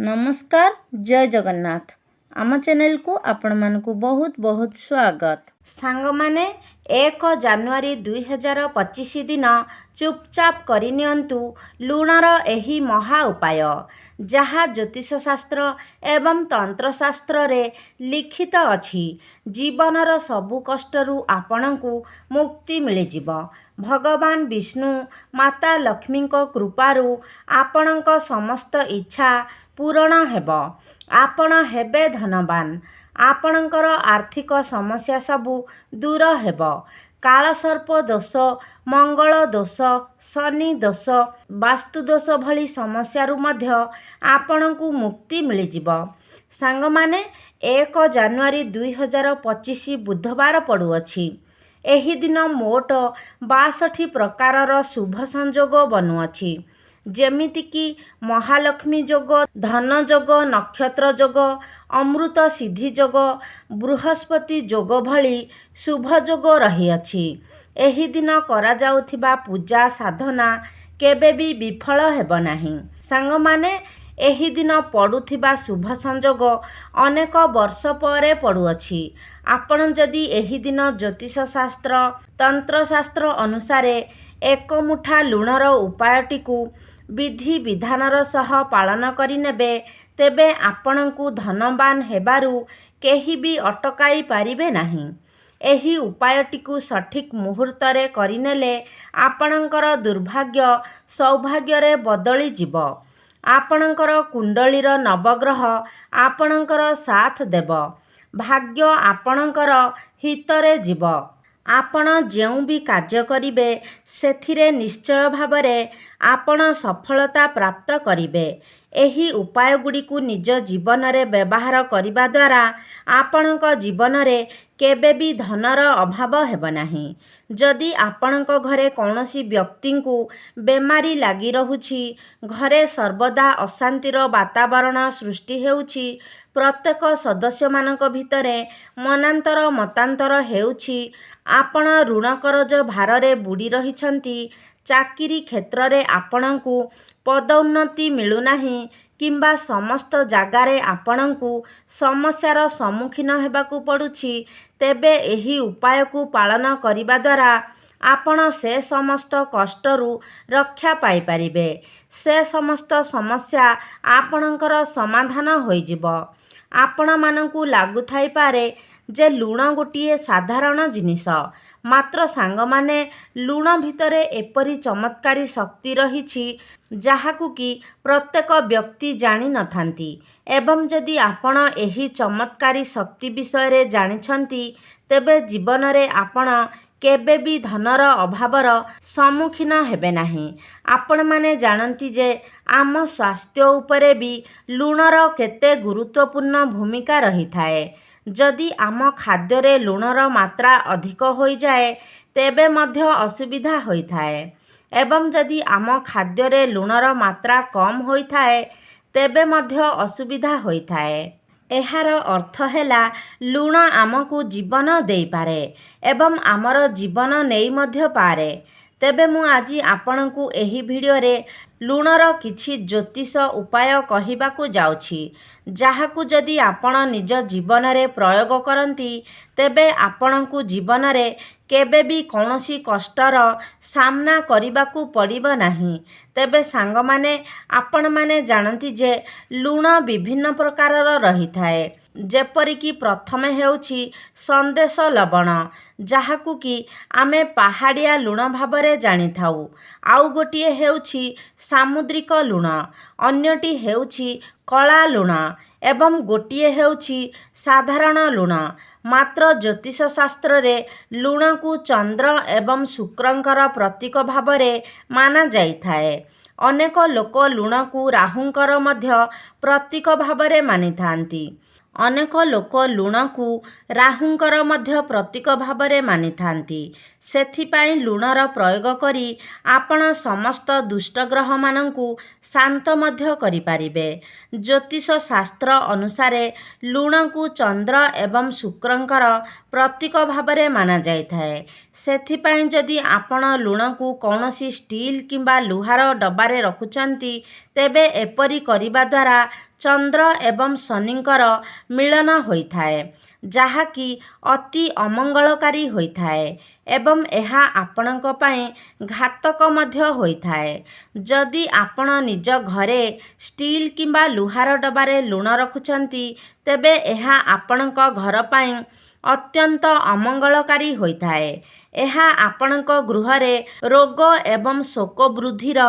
नमस्कार जय जगन्नाथ आम चैनल को आपण मानकु बहुत बहुत स्वागत। सांग माने 1 जानुआरी 2025 दिन चुपचाप करिनियंतु लुणर एही महा उपाय जहा ज्योतिष शास्त्र एवं तंत्र शास्त्र रे लिखित अछि। जीवनर सबु कष्टरू आपणकु मुक्ति मिली जिवो। भगवान विष्णु माता लक्ष्मी को कृपारू आपणक समस्त इच्छा पूरण हेब। आपण हेबे धनवान। आपणकर आर्थिक समस्या सबु दूर हेब। कालसर्प दोष, मंगल दोष, शनि दोष, वास्तु दोष भली समस्यारू मध्य आपणकु मुक्ति मिली जिवो। सांग माने 1 जानुआरी 2025 बुधवार पड़ुअछि। एही दिन मोट 62 प्रकारर शुभ संयोग बनुअछि, जेमितिकी महालक्ष्मी जोग, धन जोग, नक्षत्र जोग, अमृत सिद्धि जोग, बृहस्पति जोग भली शुभ जोग रहिअछि। एही दिन करा जाउथिबा पूजा साधना केबे भी विफल हेब नाही। सांग माने एही दिन पड़ुथिबा शुभ संयोग अनेक वर्ष परे पड़ुअछि। आपण जदि एही दिन ज्योतिष शास्त्र तंत्र शास्त्र अनुसारे एक मुठा लुणर उपायटिकु विधि विधानर सह पालन करिनेबे तेबे आपणकु धनवान हेबारू केही भी अटकाई पारिबे नाही। एही उपायटिकु सठिक मुहूर्तरे करिनेले आपणकर दुर्भाग्य सौभाग्यरे बदली जिवो। आपणकर कुंडलीर नवग्रह आपणकर साथ देव। भाग्य आपणकर हितरे जीव। आपण जेउ भी कार्य करिबे सेथिरे निश्चय भावरे आपण सफलता प्राप्त करिबे। एही उपाय गुड़िकु निज जीवन रे व्यवहार करिबा द्वारा आपणक जीवन रे केबे भी धनर अभाव हेब नाही। जदि आपणक घरे कौनसी व्यक्तिंकु बेमारी लागी रहुछि, घरे सर्वदा अशांतिर वातावरण सृष्टि हेउछि, प्रत्येक सदस्य मानक भितरे मनांतर मतांतर हेउछि, आपण ऋण करज भाररे बुड़ी रहिछंती, चाकिरी क्षेत्र रे आपणकु पदोन्नति मिलु नाही किंबा समस्त जागारे आपणकु समस्यार सम्मुखीन हेबाकु पड़ुछि, तेबे एही उपायकु पालन करिबा द्वारा आपण से समस्त कष्टरू रक्षा पाई परिबे। से समस्त समस्या आपणकर समाधान होई जिवो। आपण मानकु लागु थाई पारे जे लुण गोटिए साधारण जिनिस, मात्र सांग माने लुण भितरे एपरी चमत्कारी शक्ति रहिछि जाहाकु कि प्रत्येक व्यक्ति जानि नथांती। एवं जदि आपण एही चमत्कारी शक्ति विषय रे जानिछंती तेबे जीवन रे आपण केबे भी धनर अभावर सम्मुखीन हेबे नाही। आपण माने जानती जे आम स्वास्थ्य उपरे भी लुणर केते गुरुत्वपूर्ण भूमिका रही थाए। जदि आम खाद्य रे लुणर मात्रा अधिक होई जाए तेबे मध्य असुविधा होई थाए। एवं जदि आम खाद्य रे लुणर मात्रा कम होई थाए तेबे मध्य असुविधा होई थाए। एहार अर्थ हैला लुण आमको जीवन देई पारे एवं आमर जीवन नेई मध्य पारे। तेबे मु आजी आपणकु एही वीडियो रे लुणर किछि ज्योतिष उपाय कहिबाकु जाउछि, जाहाकु जदि आपण निज जीवन रे प्रयोग करंती तेबे आपणकु जीवन रे केबे भी कौनसी कष्टर सामना करिबाकु पड़िबो नाही। तेबे सांग माने आपण माने जानती जे लुण विभिन्न प्रकारर रही थाए, जेपरिकी प्रथमे हेउछि संदेश लवण, जाहाकु कि आमे पहाड़िया लुण भावरे जानि थाउ। आउ गोटिए हेउछि सामुद्रिक लुण, अन्यटी हेउछि कला लुण एवं गोटिए हेउछि साधारण लुण। मात्र ज्योतिष शास्त्र रे लुण को चंद्र एवं शुक्रंकर प्रतीक भावरे माना जाई थाए। अनेक लोक लुण को राहुंकर मध्य प्रतीक भावरे मानि थांती। अनेक लोक लुण को राहुंकर मध्य प्रतीक भावरे मानि थांती। सेथिपाई लुणर प्रयोग करी आपण समस्त दुष्ट ग्रह मानंकु शांत मध्य करि पारिबे। ज्योतिष शास्त्र अनुसारे लुण को चंद्र एवं शुक्रंकर प्रतीक भावरे माना जाई थाए। सेथिपाई जदि आपण लुण को कौनसी स्टील किंबा लुहार डबारे रखुचंती तेबे एपरी करिबा द्वारा ଚନ୍ଦ୍ର ଏବଂ ଶନିଙ୍କର ମିଳନ ହୋଇଥାଏ, ଯାହାକି ଅତି ଅମଙ୍ଗଳକାରୀ ହୋଇଥାଏ ଏବଂ ଏହା ଆପଣଙ୍କ ପାଇଁ ଘାତକ ମଧ୍ୟ ହୋଇଥାଏ। ଯଦି ଆପଣ ନିଜ ଘରେ ଷ୍ଟିଲ୍ କିମ୍ବା ଲୁହାର ଡବାରେ ଲୁଣ ରଖୁଛନ୍ତି, ତେବେ ଏହା ଆପଣଙ୍କ ଘର ପାଇଁ ଅତ୍ୟନ୍ତ ଅମଙ୍ଗଳକାରୀ ହୋଇଥାଏ। ଏହା ଆପଣଙ୍କ ଗୃହରେ ରୋଗ ଏବଂ ଶୋକ ବୃଦ୍ଧିର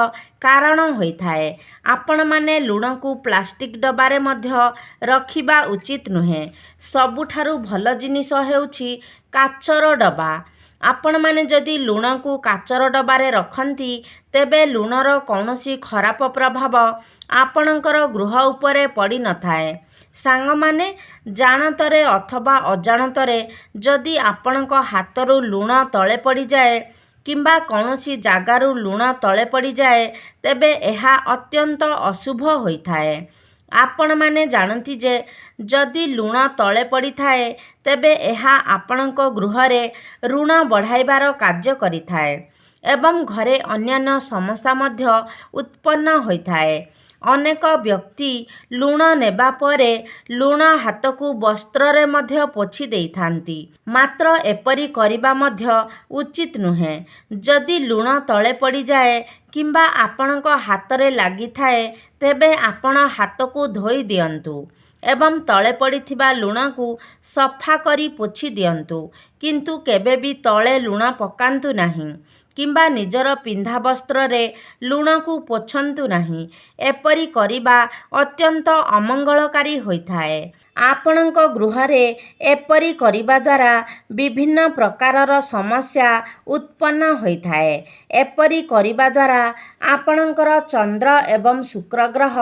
କାରଣ ହୋଇଥାଏ। ଆପଣମାନେ ଲୁଣକୁ ପ୍ଲାଷ୍ଟିକ୍ ଡବାରେ ମଧ୍ୟ ରଖିବା ଉଚିତ ନୁହେଁ। ସବୁଠାରୁ ଭଲ ଜିନିଷ ହେଉଛି କାଚର ଡବା। ଆପଣମାନେ ଯଦି ଲୁଣକୁ କାଚର ଡବାରେ ରଖନ୍ତି, ତେବେ ଲୁଣର କୌଣସି ଖରାପ ପ୍ରଭାବ ଆପଣଙ୍କର ଗୃହ ଉପରେ ପଡ଼ିନଥାଏ। ସାଙ୍ଗମାନେ, ଜାଣତରେ ଅଥବା ଅଜାଣତରେ ଯଦି ଆପଣଙ୍କ ହାତରୁ ଲୁଣ ତଳେ ପଡ଼ିଯାଏ କିମ୍ବା କୌଣସି ଜାଗାରୁ ଲୁଣ ତଳେ ପଡ଼ିଯାଏ, ତେବେ ଏହା ଅତ୍ୟନ୍ତ ଅଶୁଭ ହୋଇଥାଏ। ଆପଣମାନେ ଜାଣନ୍ତି ଯେ ଯଦି ଲୁଣ ତଳେ ପଡ଼ିଥାଏ, ତେବେ ଏହା ଆପଣଙ୍କ ଗୃହରେ ଋଣ ବଢ଼ାଇବାର କାର୍ଯ୍ୟ କରିଥାଏ ଏବଂ ଘରେ ଅନ୍ୟାନ୍ୟ ସମସ୍ୟା ମଧ୍ୟ ଉତ୍ପନ୍ନ ହୋଇଥାଏ। ଅନେକ ବ୍ୟକ୍ତି ଲୁଣ ନେବା ପରେ ଲୁଣ ହାତକୁ ବସ୍ତ୍ରରେ ମଧ୍ୟ ପୋଛି ଦେଇଥାନ୍ତି, ମାତ୍ର ଏପରି କରିବା ମଧ୍ୟ ଉଚିତ ନୁହେଁ। ଯଦି ଲୁଣ ତଳେ ପଡ଼ିଯାଏ କିମ୍ବା ଆପଣଙ୍କ ହାତରେ ଲାଗିଥାଏ, ତେବେ ଆପଣ ହାତକୁ ଧୋଇ ଦିଅନ୍ତୁ ଏବଂ ତଳେ ପଡ଼ିଥିବା ଲୁଣକୁ ସଫା କରି ପୋଛି ଦିଅନ୍ତୁ, କିନ୍ତୁ କେବେ ବି ତଳେ ଲୁଣ ପକାନ୍ତୁ ନାହିଁ କିମ୍ବା ନିଜର ପିନ୍ଧା ବସ୍ତ୍ରରେ ଲୁଣକୁ ପୋଛନ୍ତୁ ନାହିଁ। ଏପରି କରିବା ଅତ୍ୟନ୍ତ ଅମଙ୍ଗଳକାରୀ ହୋଇଥାଏ। ଆପଣଙ୍କ ଗୃହରେ ଏପରି କରିବା ଦ୍ୱାରା ବିଭିନ୍ନ ପ୍ରକାରର ସମସ୍ୟା ଉତ୍ପନ୍ନ ହୋଇଥାଏ। ଏପରି କରିବା ଦ୍ୱାରା ଆପଣଙ୍କର ଚନ୍ଦ୍ର ଏବଂ ଶୁକ୍ର ଗ୍ରହ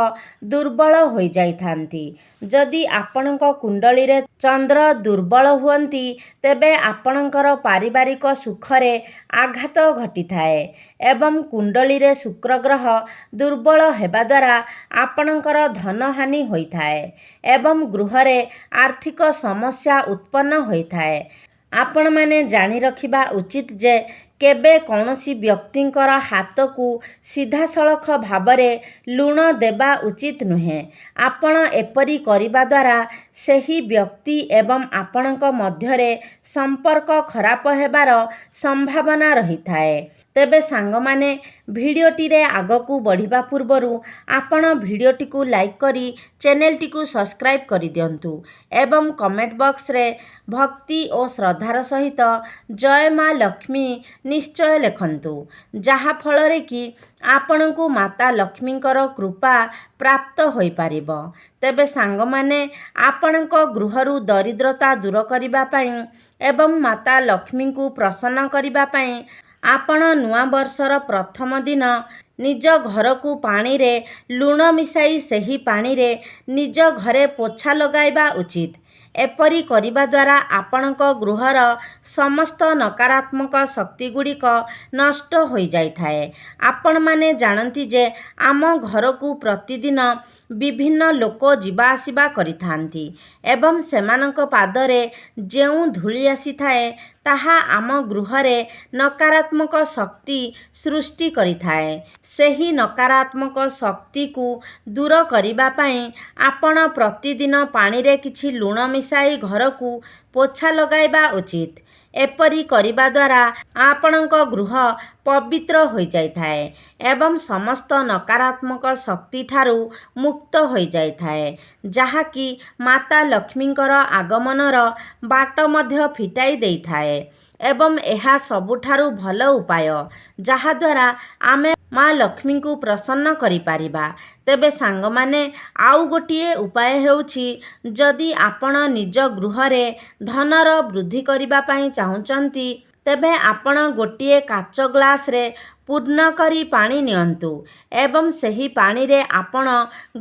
ଦୁର୍ବଳ ହୋଇଯାଇଥାନ୍ତି। ଯଦି ଆପଣଙ୍କ କୁଣ୍ଡଳୀରେ ଚନ୍ଦ୍ର ଦୁର୍ବଳ ହୁଅନ୍ତି, ତେବେ ଆପଣଙ୍କର ପାରିବାରିକ ସୁଖରେ ଆଘାତ ଘଟିଥାଏ ଏବଂ କୁଣ୍ଡଳୀରେ ଶୁକ୍ର ଗ୍ରହ ଦୁର୍ବଳ ହେବା ଦ୍ୱାରା ଆପଣଙ୍କର ଧନହାନି ହୋଇଥାଏ ଏବଂ ଗୃହରେ ଆର୍ଥିକ ସମସ୍ୟା ଉତ୍ପନ୍ନ ହୋଇଥାଏ। ଆପଣମାନେ ଜାଣି ରଖିବା ଉଚିତ ଯେ କେବେ କୌଣସି ବ୍ୟକ୍ତିଙ୍କର ହାତକୁ ସିଧାସଳଖ ଭାବରେ ଲୁଣ ଦେବା ଉଚିତ ନୁହେଁ। ଆପଣ ଏପରି କରିବା ଦ୍ୱାରା ସେହି ବ୍ୟକ୍ତି ଏବଂ ଆପଣଙ୍କ ମଧ୍ୟରେ ସମ୍ପର୍କ ଖରାପ ହେବାର ସମ୍ଭାବନା ରହିଥାଏ। ତେବେ ସାଙ୍ଗମାନେ, ଭିଡ଼ିଓଟିରେ ଆଗକୁ ବଢ଼ିବା ପୂର୍ବରୁ ଆପଣ ଭିଡ଼ିଓଟିକୁ ଲାଇକ୍ କରି ଚ୍ୟାନେଲଟିକୁ ସବସ୍କ୍ରାଇବ୍ କରିଦିଅନ୍ତୁ ଏବଂ କମେଣ୍ଟ ବକ୍ସରେ ଭକ୍ତି ଓ ଶ୍ରଦ୍ଧାର ସହିତ ଜୟ ମା ଲକ୍ଷ୍ମୀ ନିଶ୍ଚୟ ଲେଖନ୍ତୁ, ଯାହାଫଳରେ କି ଆପଣଙ୍କୁ ମାତା ଲକ୍ଷ୍ମୀଙ୍କର କୃପା ପ୍ରାପ୍ତ ହୋଇପାରିବ। ତେବେ ସାଙ୍ଗମାନେ, ଆପଣଙ୍କ ଗୃହରୁ ଦରିଦ୍ରତା ଦୂର କରିବା ପାଇଁ ଏବଂ ମାତା ଲକ୍ଷ୍ମୀଙ୍କୁ ପ୍ରସନ୍ନ କରିବା ପାଇଁ ଆପଣ ନୂଆବର୍ଷର ପ୍ରଥମ ଦିନ ନିଜ ଘରକୁ ପାଣିରେ ଲୁଣ ମିଶାଇ ସେହି ପାଣିରେ ନିଜ ଘରେ ପୋଛା ଲଗାଇବା ଉଚିତ। ଏପରି କରିବା ଦ୍ୱାରା ଆପଣଙ୍କ ଗୃହର ସମସ୍ତ ନକାରାତ୍ମକ ଶକ୍ତିଗୁଡ଼ିକ ନଷ୍ଟ ହୋଇଯାଇଥାଏ। ଆପଣମାନେ ଜାଣନ୍ତି ଯେ ଆମ ଘରକୁ ପ୍ରତିଦିନ ବିଭିନ୍ନ ଲୋକ ଯିବା ଆସିବା କରିଥାନ୍ତି ଏବଂ ସେମାନଙ୍କ ପାଦରେ ଯେଉଁ ଧୂଳି ଆସିଥାଏ, ତାହା ଆମ ଗୃହରେ ନକାରାତ୍ମକ ଶକ୍ତି ସୃଷ୍ଟି କରିଥାଏ। ସେହି ନକାରାତ୍ମକ ଶକ୍ତିକୁ ଦୂର କରିବା ପାଇଁ ଆପଣ ପ୍ରତିଦିନ ପାଣିରେ କିଛି ଲୁଣ ମିଶାଇ ଘରକୁ ପୋଛା ଲଗାଇବା ଉଚିତ। ଏପରି କରିବା ଦ୍ୱାରା ଆପଣଙ୍କ ଗୃହ ପବିତ୍ର ହୋଇଯାଇଥାଏ ଏବଂ ସମସ୍ତ ନକାରାତ୍ମକ ଶକ୍ତିଠାରୁ ମୁକ୍ତ ହୋଇଯାଇଥାଏ, ଯାହାକି ମାତା ଲକ୍ଷ୍ମୀଙ୍କର ଆଗମନର ବାଟ ମଧ୍ୟ ଫିଟାଇ ଦେଇଥାଏ ଏବଂ ଏହା ସବୁଠାରୁ ଭଲ ଉପାୟ, ଯାହାଦ୍ୱାରା ଆମେ ମା ଲକ୍ଷ୍ମୀଙ୍କୁ ପ୍ରସନ୍ନ କରିପାରିବା। ତେବେ ସାଙ୍ଗମାନେ, ଆଉ ଗୋଟିଏ ଉପାୟ ହେଉଛି, ଯଦି ଆପଣ ନିଜ ଗୃହରେ ଧନର ବୃଦ୍ଧି କରିବା ପାଇଁ ଚାହୁଁଛନ୍ତି, ତେବେ ଆପଣ ଗୋଟିଏ କାଚ ଗ୍ଲାସରେ ପୂର୍ଣ୍ଣ କରି ପାଣି ନିଅନ୍ତୁ ଏବଂ ସେହି ପାଣିରେ ଆପଣ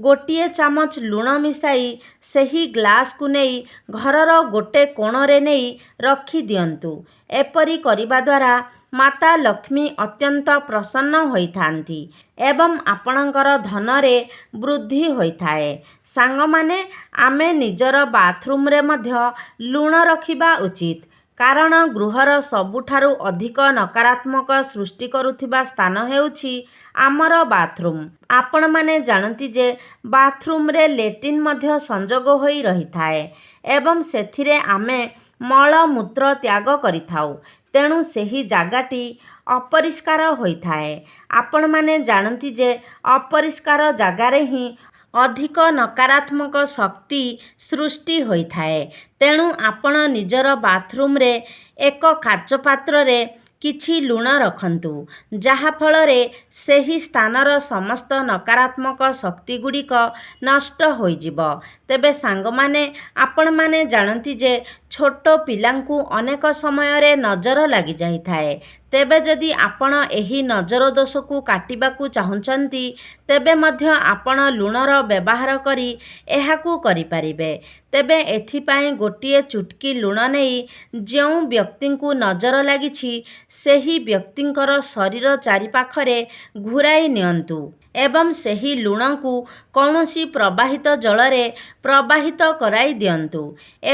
ଗୋଟିଏ ଚାମଚ ଲୁଣ ମିଶାଇ ସେହି ଗ୍ଲାସକୁ ନେଇ ଘରର ଗୋଟେ କୋଣରେ ନେଇ ରଖିଦିଅନ୍ତୁ। ଏପରି କରିବା ଦ୍ୱାରା ମାତା ଲକ୍ଷ୍ମୀ ଅତ୍ୟନ୍ତ ପ୍ରସନ୍ନ ହୋଇଥାନ୍ତି ଏବଂ ଆପଣଙ୍କର ଧନରେ ବୃଦ୍ଧି ହୋଇଥାଏ। ସାଙ୍ଗମାନେ, ଆମେ ନିଜର ବାଥରୁମରେ ମଧ୍ୟ ଲୁଣ ରଖିବା ଉଚିତ, କାରଣ ଗୃହର ସବୁଠାରୁ ଅଧିକ ନକାରାତ୍ମକ ସୃଷ୍ଟି କରୁଥିବା ସ୍ଥାନ ହେଉଛି ଆମର ବାଥରୁମ୍। ଆପଣମାନେ ଜାଣନ୍ତି ଯେ ବାଥରୁମ୍ରେ ଲେଟ୍ରିନ୍ ମଧ୍ୟ ସଂଯୋଗ ହୋଇ ରହିଥାଏ ଏବଂ ସେଥିରେ ଆମେ ମଳମୂତ୍ର ତ୍ୟାଗ କରିଥାଉ। ତେଣୁ ସେହି ଜାଗାଟି ଅପରିଷ୍କାର ହୋଇଥାଏ। ଆପଣମାନେ ଜାଣନ୍ତି ଯେ ଅପରିଷ୍କାର ଜାଗାରେ ହିଁ ଅଧିକ ନକାରାତ୍ମକ ଶକ୍ତି ସୃଷ୍ଟି ହୋଇଥାଏ। ତେଣୁ ଆପଣ ନିଜର ବାଥରୁମ୍ରେ ଏକ କାଚ ପାତ୍ରରେ କିଛି ଲୁଣ ରଖନ୍ତୁ, ଯାହାଫଳରେ ସେହି ସ୍ଥାନର ସମସ୍ତ ନକାରାତ୍ମକ ଶକ୍ତିଗୁଡ଼ିକ ନଷ୍ଟ ହୋଇଯିବ। ତେବେ ସାଙ୍ଗମାନେ, ଆପଣମାନେ ଜାଣନ୍ତି ଯେ ଛୋଟ ପିଲାଙ୍କୁ ଅନେକ ସମୟରେ ନଜର ଲାଗିଯାଇଥାଏ। ତେବେ ଯଦି ଆପଣ ଏହି ନଜର ଦୋଷକୁ କାଟିବାକୁ ଚାହୁଁଛନ୍ତି, ତେବେ ମଧ୍ୟ ଆପଣ ଲୁଣର ବ୍ୟବହାର କରି ଏହାକୁ କରିପାରିବେ। ତେବେ ଏଥିପାଇଁ ଗୋଟିଏ ଚୁଟକି ଲୁଣ ନେଇ ଯେଉଁ ବ୍ୟକ୍ତିଙ୍କୁ ନଜର ଲାଗିଛି ସେହି ବ୍ୟକ୍ତିଙ୍କର ଶରୀର ଚାରିପାଖରେ ଘୂରାଇ ନିଅନ୍ତୁ ଏବଂ ସେହି ଲୁଣକୁ କୌଣସି ପ୍ରବାହିତ ଜଳରେ ପ୍ରବାହିତ କରାଇ ଦିଅନ୍ତୁ।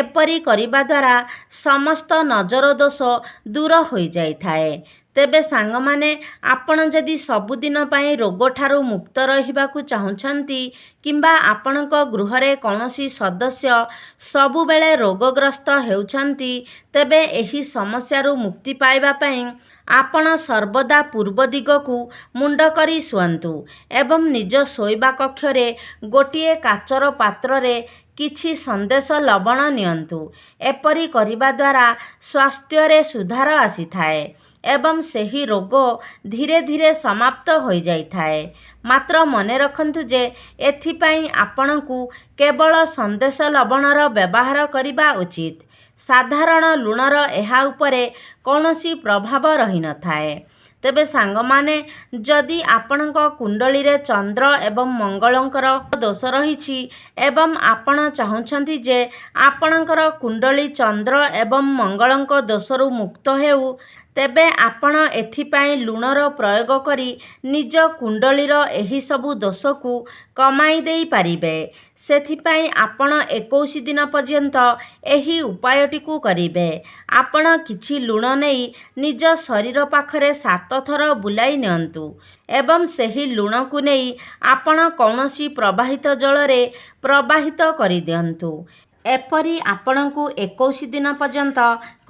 ଏପରି କରିବା ଦ୍ୱାରା ସମସ୍ତ ନଜର ଦୋଷ ଦୂର ହୋଇଯାଇଥାଏ। ତେବେ ସାଙ୍ଗମାନେ, ଆପଣ ଯଦି ସବୁଦିନ ପାଇଁ ରୋଗଠାରୁ ମୁକ୍ତ ରହିବାକୁ ଚାହୁଁଛନ୍ତି କିମ୍ବା ଆପଣଙ୍କ ଗୃହରେ କୌଣସି ସଦସ୍ୟ ସବୁବେଳେ ରୋଗଗ୍ରସ୍ତ ହେଉଛନ୍ତି, ତେବେ ଏହି ସମସ୍ୟାରୁ ମୁକ୍ତି ପାଇବା ପାଇଁ ଆପଣ ସର୍ବଦା ପୂର୍ବ ଦିଗକୁ ମୁଣ୍ଡ କରି ଶୁଅନ୍ତୁ ଏବଂ ନିଜ ଶୋଇବା କକ୍ଷରେ ଗୋଟିଏ କାଚର ପାତ୍ରରେ କିଛି ସନ୍ଦେଶ ଲବଣ ନିଅନ୍ତୁ। ଏପରି କରିବା ଦ୍ୱାରା ସ୍ୱାସ୍ଥ୍ୟରେ ସୁଧାର ଆସିଥାଏ ଏବଂ ସେହି ରୋଗ ଧୀରେ ଧୀରେ ସମାପ୍ତ ହୋଇଯାଇଥାଏ। ମାତ୍ର ମନେ ରଖନ୍ତୁ ଯେ ଏଥିପାଇଁ ଆପଣଙ୍କୁ କେବଳ ସନ୍ଦେଶ ଲବଣର ବ୍ୟବହାର କରିବା ଉଚିତ। ସାଧାରଣ ଲୁଣର ଏହା ଉପରେ କୌଣସି ପ୍ରଭାବ ରହିନଥାଏ। ତେବେ ସାଙ୍ଗମାନେ, ଯଦି ଆପଣଙ୍କ କୁଣ୍ଡଳୀରେ ଚନ୍ଦ୍ର ଏବଂ ମଙ୍ଗଳଙ୍କର ଦୋଷ ରହିଛି ଏବଂ ଆପଣ ଚାହୁଁଛନ୍ତି ଯେ ଆପଣଙ୍କର କୁଣ୍ଡଳୀ ଚନ୍ଦ୍ର ଏବଂ ମଙ୍ଗଳଙ୍କ ଦୋଷରୁ ମୁକ୍ତ ହେଉ, ତେବେ ଆପଣ ଏଥିପାଇଁ ଲୁଣର ପ୍ରୟୋଗ କରି ନିଜ କୁଣ୍ଡଳୀର ଏହିସବୁ ଦୋଷକୁ କମାଇ ଦେଇପାରିବେ। ସେଥିପାଇଁ ଆପଣ 21 ଦିନ ପର୍ଯ୍ୟନ୍ତ ଏହି ଉପାୟଟିକୁ କରିବେ। ଆପଣ କିଛି ଲୁଣ ନେଇ ନିଜ ଶରୀର ପାଖରେ 7 ଥର ବୁଲାଇ ନିଅନ୍ତୁ ଏବଂ ସେହି ଲୁଣକୁ ନେଇ ଆପଣ କୌଣସି ପ୍ରବାହିତ ଜଳରେ ପ୍ରବାହିତ କରିଦିଅନ୍ତୁ। ଏପରି ଆପଣଙ୍କୁ 21 ଦିନ ପର୍ଯ୍ୟନ୍ତ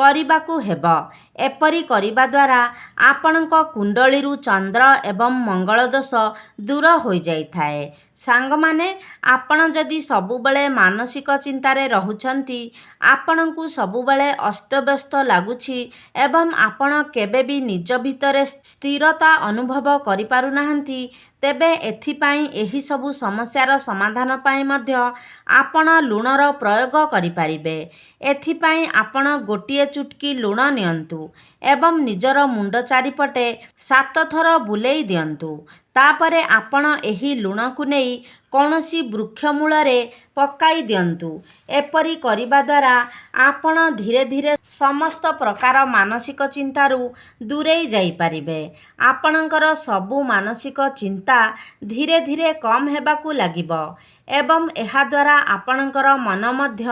କରିବାକୁ ହେବ। ଏପରି କରିବା ଦ୍ୱାରା ଆପଣଙ୍କ କୁଣ୍ଡଳୀରୁ ଚନ୍ଦ୍ର ଏବଂ ମଙ୍ଗଳ ଦୋଷ ଦୂର ହୋଇଯାଇଥାଏ। ସାଙ୍ଗମାନେ, ଆପଣ ଯଦି ସବୁବେଳେ ମାନସିକ ଚିନ୍ତାରେ ରହୁଛନ୍ତି, ଆପଣଙ୍କୁ ସବୁବେଳେ ଅସ୍ତବ୍ୟସ୍ତ ଲାଗୁଛି ଏବଂ ଆପଣ କେବେ ବି ନିଜ ଭିତରେ ସ୍ଥିରତା ଅନୁଭବ କରିପାରୁନାହାନ୍ତି, ତେବେ ଏଥିପାଇଁ ଏହିସବୁ ସମସ୍ୟାର ସମାଧାନ ପାଇଁ ମଧ୍ୟ ଆପଣ ଲୁଣର ପ୍ରୟୋଗ କରିପାରିବେ। ଏଥିପାଇଁ ଆପଣ ଗୋଟିଏ ଚୁଟକି ଲୁଣ ନିଅନ୍ତୁ ଏବଂ ନିଜର ମୁଣ୍ଡ ଚାରିପଟେ 7 ଥର ବୁଲେଇ ଦିଅନ୍ତୁ। ତାପରେ ଆପଣ ଏହି ଲୁଣକୁ ନେଇ କୌଣସି ବୃକ୍ଷ ମୂଳରେ ପକାଇ ଦିଅନ୍ତୁ। ଏପରି କରିବା ଦ୍ୱାରା ଆପଣ ଧୀରେ ଧୀରେ ସମସ୍ତ ପ୍ରକାର ମାନସିକ ଚିନ୍ତାରୁ ଦୂରେଇ ଯାଇପାରିବେ। ଆପଣଙ୍କର ସବୁ ମାନସିକ ଚିନ୍ତା ଧୀରେ ଧୀରେ କମ୍ ହେବାକୁ ଲାଗିବ ଏବଂ ଏହାଦ୍ୱାରା ଆପଣଙ୍କର ମନ ମଧ୍ୟ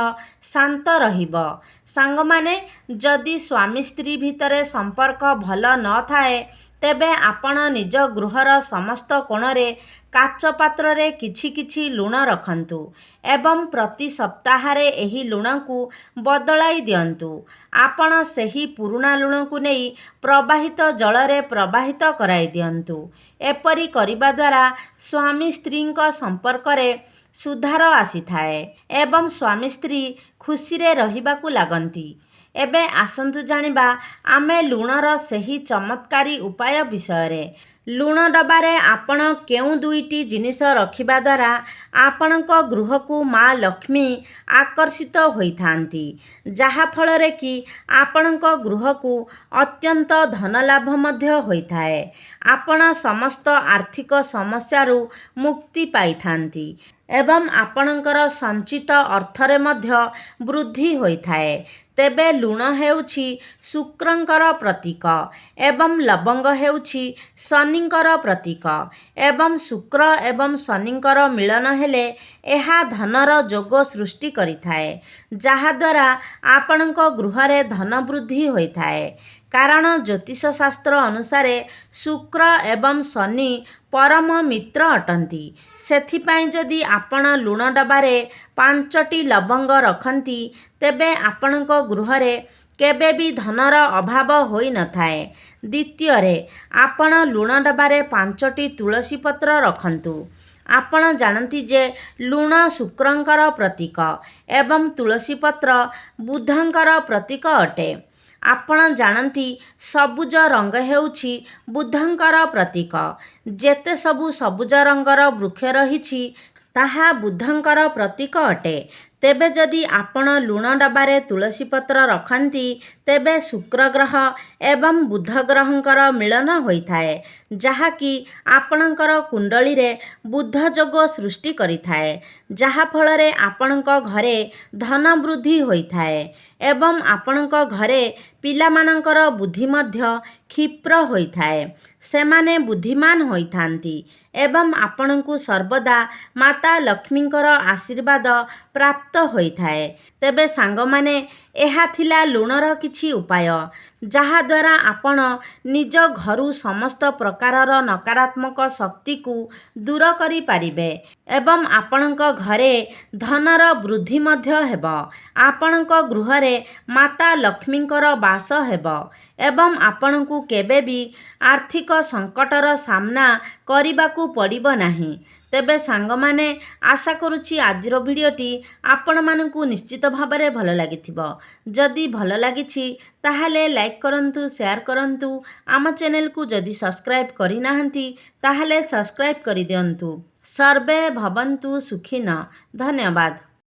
ଶାନ୍ତ ରହିବ। ସାଙ୍ଗମାନେ, ଯଦି ସ୍ୱାମୀ ସ୍ତ୍ରୀ ଭିତରେ ସମ୍ପର୍କ ଭଲ ନଥାଏ, ତେବେ ଆପଣ ନିଜ ଗୃହର ସମସ୍ତ କୋଣରେ କାଚ ପାତ୍ରରେ କିଛି କିଛି ଲୁଣ ରଖନ୍ତୁ ଏବଂ ପ୍ରତି ସପ୍ତାହରେ ଏହି ଲୁଣକୁ ବଦଳାଇ ଦିଅନ୍ତୁ। ଆପଣ ସେହି ପୁରୁଣା ଲୁଣକୁ ନେଇ ପ୍ରବାହିତ ଜଳରେ ପ୍ରବାହିତ କରାଇ ଦିଅନ୍ତୁ। ଏପରି କରିବା ଦ୍ୱାରା ସ୍ୱାମୀ ସ୍ତ୍ରୀଙ୍କ ସମ୍ପର୍କରେ ସୁଧାର ଆସିଥାଏ ଏବଂ ସ୍ୱାମୀ ସ୍ତ୍ରୀ ଖୁସିରେ ରହିବାକୁ ଲାଗନ୍ତି। ଏବେ ଆସନ୍ତୁ ଜାଣିବା ଆମେ ଲୁଣର ସେହି ଚମତ୍କାରୀ ଉପାୟ ବିଷୟରେ। ଲୁଣ ଡବାରେ ଆପଣ କେଉଁ 2ଟି ଜିନିଷ ରଖିବା ଦ୍ୱାରା ଆପଣଙ୍କ ଗୃହକୁ ମା ଲକ୍ଷ୍ମୀ ଆକର୍ଷିତ ହୋଇଥାନ୍ତି, ଯାହାଫଳରେ କି ଆପଣଙ୍କ ଗୃହକୁ ଅତ୍ୟନ୍ତ ଧନଲାଭ ମଧ୍ୟ ହୋଇଥାଏ। ଆପଣ ସମସ୍ତ ଆର୍ଥିକ ସମସ୍ୟାରୁ ମୁକ୍ତି ପାଇଥାନ୍ତି ଏବଂ ଆପଣଙ୍କର ସଞ୍ଚିତ ଅର୍ଥରେ ମଧ୍ୟ ବୃଦ୍ଧି ହୋଇଥାଏ। ତେବେ ଲୁଣ ହେଉଛି ଶୁକ୍ରଙ୍କର ପ୍ରତୀକ ଏବଂ ଲବଙ୍ଗ ହେଉଛି ଶନିଙ୍କର ପ୍ରତୀକ ଏବଂ ଶୁକ୍ର ଏବଂ ଶନିଙ୍କର ମିଳନ ହେଲେ ଏହା ଧନର ଯୋଗ ସୃଷ୍ଟି କରିଥାଏ, ଯାହାଦ୍ୱାରା ଆପଣଙ୍କ ଗୃହରେ ଧନ ବୃଦ୍ଧି ହୋଇଥାଏ। କାରଣ ଜ୍ୟୋତିଷ ଶାସ୍ତ୍ର ଅନୁସାରେ ଶୁକ୍ର ଏବଂ ଶନି ପରମ ମିତ୍ର ଅଟନ୍ତି। ସେଥିପାଇଁ ଯଦି ଆପଣ ଲୁଣ ଡବାରେ 5ଟି ଲବଙ୍ଗ ରଖନ୍ତି, ତେବେ ଆପଣଙ୍କ ଗୃହରେ କେବେ ବି ଧନର ଅଭାବ ହୋଇନଥାଏ। ଦ୍ୱିତୀୟରେ, ଆପଣ ଲୁଣ ଡବାରେ 5ଟି ତୁଳସୀ ପତ୍ର ରଖନ୍ତୁ। ଆପଣ ଜାଣନ୍ତି ଯେ ଲୁଣ ଶୁକ୍ରଙ୍କର ପ୍ରତୀକ ଏବଂ ତୁଳସୀ ପତ୍ର ବୁଧଙ୍କର ପ୍ରତୀକ ଅଟେ। ଆପଣ ଜାଣନ୍ତି ସବୁଜ ରଙ୍ଗ ହେଉଛି ବୁଧଙ୍କର ପ୍ରତୀକ। ଯେତେ ସବୁ ସବୁଜ ରଙ୍ଗର ବୃକ୍ଷ ରହିଛି ତାହା ବୁଧଙ୍କର ପ୍ରତୀକ ଅଟେ। ତେବେ ଯଦି ଆପଣ ଲୁଣ ଡବାରେ ତୁଳସୀ ପତ୍ର ରଖନ୍ତି, ତେବେ ଶୁକ୍ର ଗ୍ରହ ଏବଂ ବୁଧ ଗ୍ରହଙ୍କର ମିଳନ ହୋଇଥାଏ, ଯାହାକି ଆପଣଙ୍କର କୁଣ୍ଡଳୀରେ ବୁଧ ଯୋଗ ସୃଷ୍ଟି କରିଥାଏ, ଯାହାଫଳରେ ଆପଣଙ୍କ ଘରେ ଧନ ବୃଦ୍ଧି ହୋଇଥାଏ ଏବଂ ଆପଣଙ୍କ ଘରେ ପିଲାମାନଙ୍କର ବୁଦ୍ଧି ମଧ୍ୟ କ୍ଷିପ୍ର ହୋଇଥାଏ। ସେମାନେ ବୁଦ୍ଧିମାନ ହୋଇଥାନ୍ତି ଏବଂ ଆପଣଙ୍କୁ ସର୍ବଦା ମାତା ଲକ୍ଷ୍ମୀଙ୍କର ଆଶୀର୍ବାଦ ପ୍ରାପ୍ତ ହୋଇଥାଏ। ତେବେ ସାଙ୍ଗମାନେ, ଏହା ଥିଲା ଲୁଣର କିଛି ଉପାୟ, ଯାହାଦ୍ୱାରା ଆପଣ ନିଜ ଘରୁ ସମସ୍ତ ପ୍ରକାରର ନକାରାତ୍ମକ ଶକ୍ତିକୁ ଦୂର କରିପାରିବେ ଏବଂ ଆପଣଙ୍କ ଘରେ ଧନର ବୃଦ୍ଧି ମଧ୍ୟ ହେବ। ଆପଣଙ୍କ ଗୃହରେ ମାତା ଲକ୍ଷ୍ମୀଙ୍କର ବାସ ହେବ ଏବଂ ଆପଣଙ୍କୁ କେବେ ବି ଆର୍ଥିକ ସଙ୍କଟର ସାମ୍ନା କରିବାକୁ ପଡ଼ିବ ନାହିଁ। ତେବେ ସାଙ୍ଗମାନେ, ଆଶା କରୁଛି ଆଜିର ଭିଡ଼ିଓଟି ଆପଣମାନଙ୍କୁ ନିଶ୍ଚିତ ଭାବରେ ଭଲ ଲାଗିଥିବ। ଯଦି ଭଲ ଲାଗିଛି ତାହେଲେ ଲାଇକ୍ କରନ୍ତୁ, ସେୟାର କରନ୍ତୁ। ଆମ ଚ୍ୟାନେଲକୁ ଯଦି ସବସ୍କ୍ରାଇବ୍ କରିନାହାନ୍ତି ତାହେଲେ ସବସ୍କ୍ରାଇବ୍ କରିଦିଅନ୍ତୁ। ସର୍ବେ ଭବନ୍ତୁ ସୁଖିନଃ। ଧନ୍ୟବାଦ।